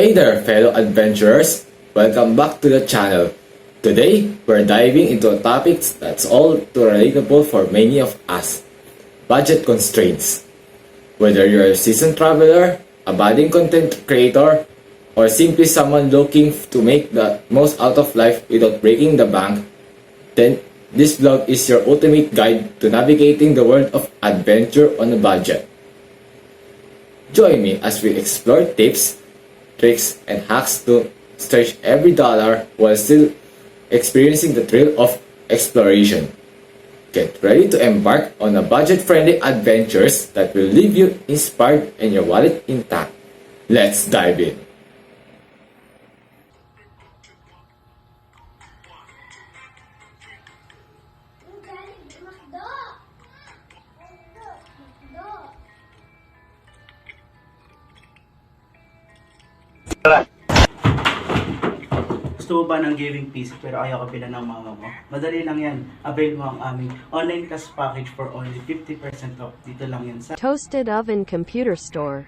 Hey there, fellow adventurers! Welcome back to the channel. Today, we're diving into a topic that's all too relatable for many of us: budget constraints. Whether you're a seasoned traveler, a budding content creator, or simply someone looking to make the most out of life without breaking the bank, then this vlog is your ultimate guide to navigating the world of adventure on a budget. Join me as we explore tips, tricks, and hacks to stretch every dollar while still experiencing the thrill of exploration. Get ready to embark on a budget-friendly adventures that will leave you inspired and your wallet intact. Let's dive in. Gusto mo ba ng gaming PC pero ayaw ka bilan ng mama mo? Madali lang yan. Avail mo ang aming online class package for only 50% off. Dito lang yan sa Toasted Oven Computer Store.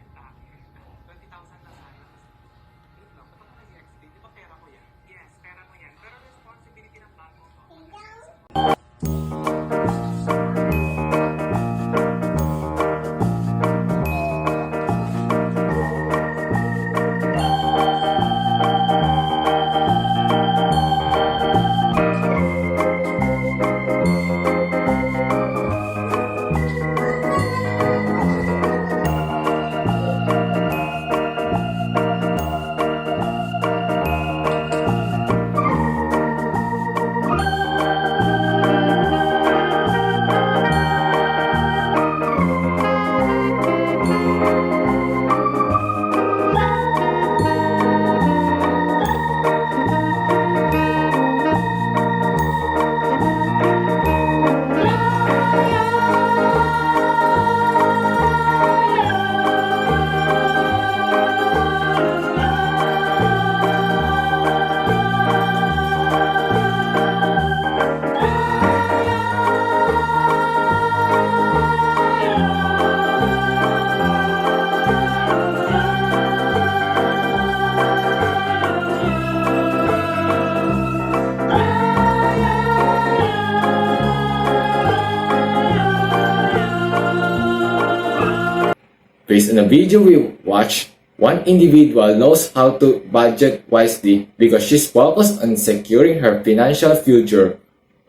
Based on a video we watched, one individual knows how to budget wisely because she's focused on securing her financial future,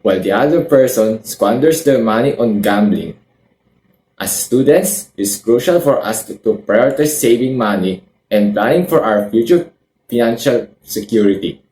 while the other person squanders their money on gambling. As students, it's crucial for us to prioritize saving money and planning for our future financial security.